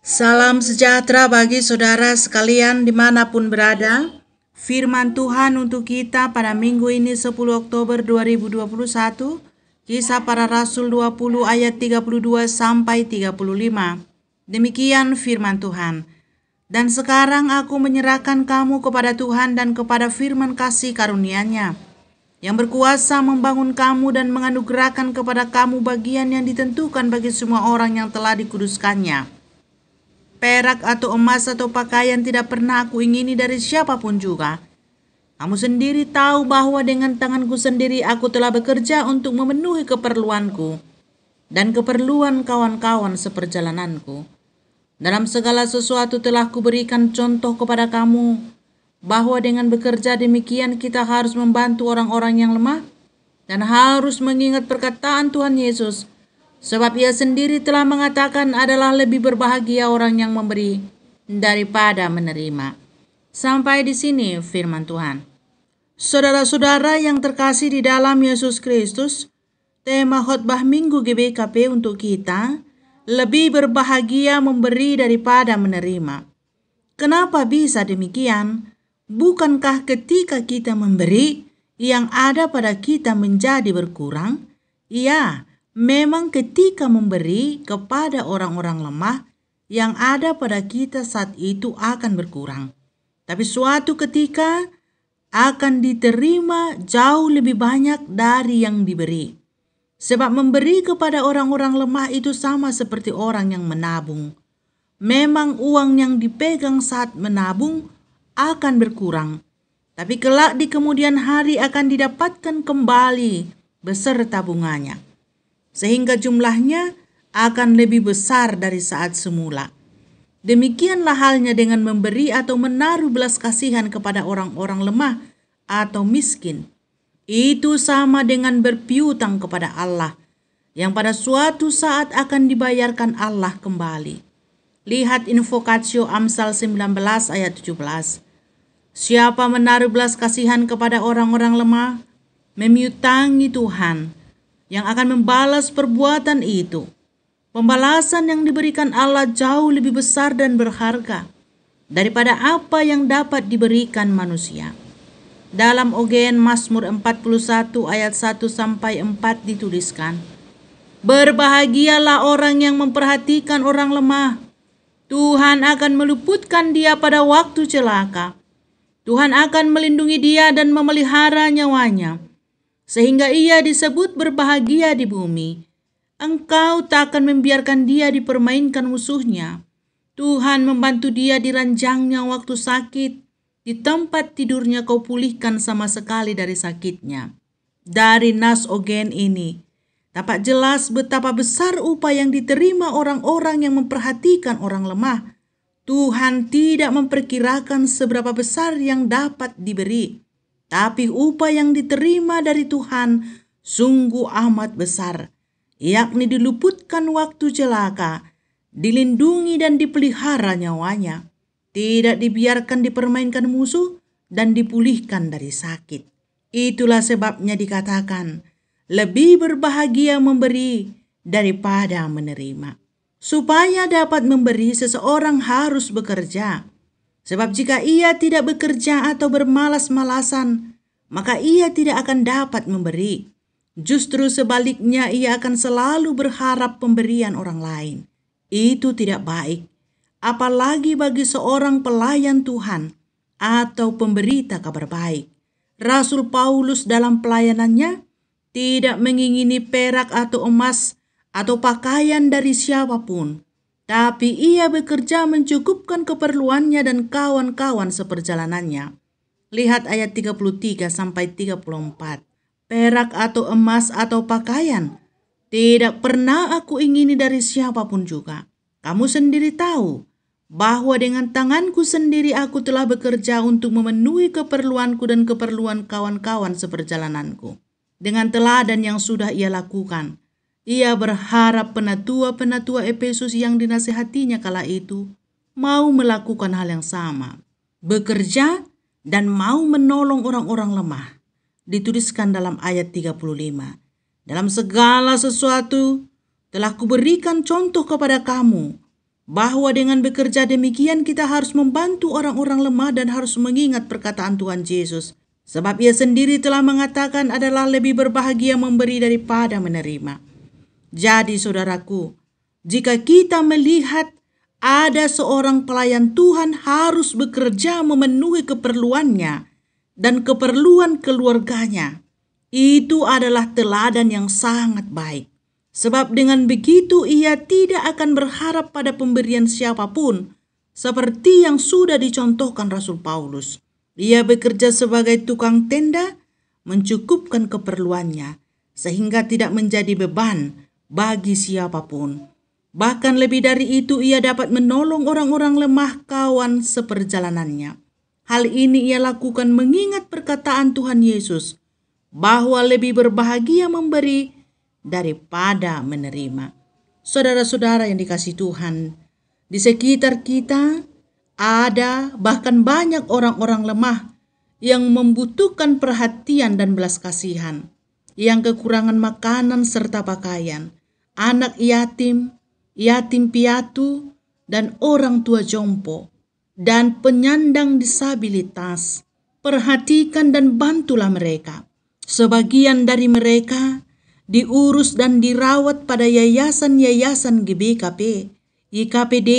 Salam sejahtera bagi saudara sekalian dimanapun berada. Firman Tuhan untuk kita pada minggu ini 10 Oktober 2021. Kisah para Rasul 20 ayat 32 sampai 35. Demikian firman Tuhan. Dan sekarang aku menyerahkan kamu kepada Tuhan dan kepada firman kasih karunia-Nya, yang berkuasa membangun kamu dan menganugerahkan kepada kamu bagian yang ditentukan bagi semua orang yang telah dikuduskannya. Perak atau emas atau pakaian tidak pernah aku ingini dari siapapun juga. Kamu sendiri tahu bahwa dengan tanganku sendiri aku telah bekerja untuk memenuhi keperluanku dan keperluan kawan-kawan seperjalananku. Dalam segala sesuatu telah kuberikan contoh kepada kamu, bahwa dengan bekerja demikian kita harus membantu orang-orang yang lemah dan harus mengingat perkataan Tuhan Yesus. Sebab Ia sendiri telah mengatakan adalah lebih berbahagia orang yang memberi daripada menerima. Sampai di sini firman Tuhan. Saudara-saudara yang terkasih di dalam Yesus Kristus, tema khotbah Minggu GBKP untuk kita, lebih berbahagia memberi daripada menerima. Kenapa bisa demikian? Bukankah ketika kita memberi, yang ada pada kita menjadi berkurang? Ya, memang ketika memberi kepada orang-orang lemah, yang ada pada kita saat itu akan berkurang. Tapi suatu ketika akan diterima jauh lebih banyak dari yang diberi. Sebab memberi kepada orang-orang lemah itu sama seperti orang yang menabung. Memang uang yang dipegang saat menabung akan berkurang, tapi kelak di kemudian hari akan didapatkan kembali beserta bunganya, sehingga jumlahnya akan lebih besar dari saat semula. Demikianlah halnya dengan memberi atau menaruh belas kasihan kepada orang-orang lemah atau miskin. Itu sama dengan berpiutang kepada Allah, yang pada suatu saat akan dibayarkan Allah kembali. Lihat Invokatio Amsal 19 ayat 17. Siapa menaruh belas kasihan kepada orang-orang lemah, memiutangi Tuhan, yang akan membalas perbuatan itu. Pembalasan yang diberikan Allah jauh lebih besar dan berharga daripada apa yang dapat diberikan manusia. Dalam Ogean Mazmur 41 ayat 1 sampai 4 dituliskan, berbahagialah orang yang memperhatikan orang lemah. Tuhan akan meluputkan dia pada waktu celaka. Tuhan akan melindungi dia dan memelihara nyawanya, sehingga ia disebut berbahagia di bumi. Engkau tak akan membiarkan dia dipermainkan musuhnya. Tuhan membantu dia di ranjangnya waktu sakit. Di tempat tidurnya kau pulihkan sama sekali dari sakitnya. Dari nas Ogen ini dapat jelas betapa besar upah yang diterima orang-orang yang memperhatikan orang lemah. Tuhan tidak memperkirakan seberapa besar yang dapat diberi, tapi upah yang diterima dari Tuhan sungguh amat besar, yakni diluputkan waktu celaka, dilindungi dan dipelihara nyawanya, tidak dibiarkan dipermainkan musuh, dan dipulihkan dari sakit. Itulah sebabnya dikatakan, lebih berbahagia memberi daripada menerima. Supaya dapat memberi, seseorang harus bekerja. Sebab jika ia tidak bekerja atau bermalas-malasan, maka ia tidak akan dapat memberi. Justru sebaliknya, ia akan selalu berharap pemberian orang lain. Itu tidak baik, apalagi bagi seorang pelayan Tuhan atau pemberita kabar baik. Rasul Paulus dalam pelayanannya tidak mengingini perak atau emas atau pakaian dari siapapun, tapi ia bekerja mencukupkan keperluannya dan kawan-kawan seperjalanannya. Lihat ayat 33 sampai 34. Perak atau emas atau pakaian tidak pernah aku ingini dari siapapun juga. Kamu sendiri tahu bahwa dengan tanganku sendiri aku telah bekerja untuk memenuhi keperluanku dan keperluan kawan-kawan seperjalananku. Dengan teladan yang sudah ia lakukan, ia berharap penatua-penatua Efesus yang dinasihatinya kala itu mau melakukan hal yang sama, bekerja dan mau menolong orang-orang lemah. Dituliskan dalam ayat 35. Dalam segala sesuatu telah kuberikan contoh kepada kamu, bahwa dengan bekerja demikian kita harus membantu orang-orang lemah dan harus mengingat perkataan Tuhan Yesus. Sebab ia sendiri telah mengatakan adalah lebih berbahagia memberi daripada menerima. Jadi saudaraku, jika kita melihat ada seorang pelayan Tuhan harus bekerja memenuhi keperluannya dan keperluan keluarganya, itu adalah teladan yang sangat baik. Sebab dengan begitu ia tidak akan berharap pada pemberian siapapun, seperti yang sudah dicontohkan Rasul Paulus. Ia bekerja sebagai tukang tenda, mencukupkan keperluannya, sehingga tidak menjadi beban bagi siapapun. Bahkan lebih dari itu, ia dapat menolong orang-orang lemah kawan seperjalanannya. Hal ini ia lakukan mengingat perkataan Tuhan Yesus, bahwa lebih berbahagia memberi daripada menerima. Saudara-saudara yang dikasihi Tuhan, di sekitar kita ada bahkan banyak orang-orang lemah yang membutuhkan perhatian dan belas kasihan, yang kekurangan makanan serta pakaian, anak yatim, yatim piatu, dan orang tua jompo, dan penyandang disabilitas. Perhatikan dan bantulah mereka. Sebagian dari mereka diurus dan dirawat pada yayasan-yayasan GBKP, IKPD,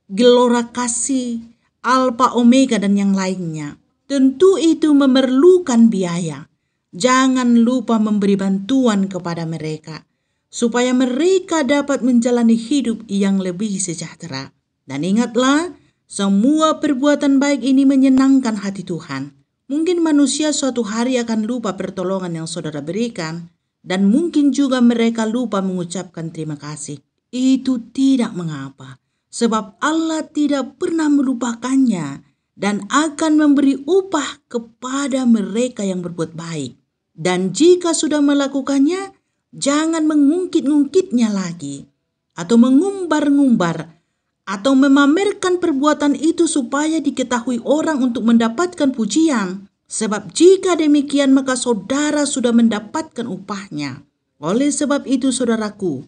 Gelora Kasih, Alpha Omega, dan yang lainnya. Tentu itu memerlukan biaya. Jangan lupa memberi bantuan kepada mereka, supaya mereka dapat menjalani hidup yang lebih sejahtera. Dan ingatlah, semua perbuatan baik ini menyenangkan hati Tuhan. Mungkin manusia suatu hari akan lupa pertolongan yang saudara berikan, dan mungkin juga mereka lupa mengucapkan terima kasih. Itu tidak mengapa, sebab Allah tidak pernah melupakannya dan akan memberi upah kepada mereka yang berbuat baik. Dan jika sudah melakukannya, jangan mengungkit-ungkitnya lagi, atau mengumbar-ngumbar, atau memamerkan perbuatan itu supaya diketahui orang untuk mendapatkan pujian. Sebab jika demikian maka saudara sudah mendapatkan upahnya. Oleh sebab itu saudaraku,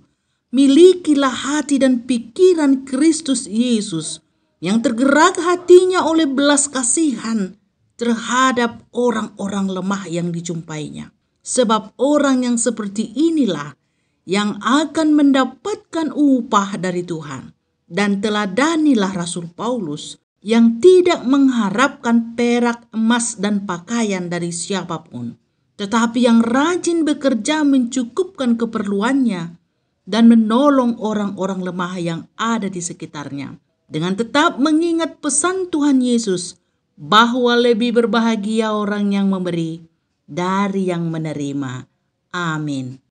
milikilah hati dan pikiran Kristus Yesus yang tergerak hatinya oleh belas kasihan terhadap orang-orang lemah yang dijumpainya. Sebab orang yang seperti inilah yang akan mendapatkan upah dari Tuhan. Dan teladanilah Rasul Paulus yang tidak mengharapkan perak, emas, dan pakaian dari siapapun, tetapi yang rajin bekerja mencukupkan keperluannya dan menolong orang-orang lemah yang ada di sekitarnya, dengan tetap mengingat pesan Tuhan Yesus bahwa lebih berbahagia orang yang memberi dari yang menerima. Amin.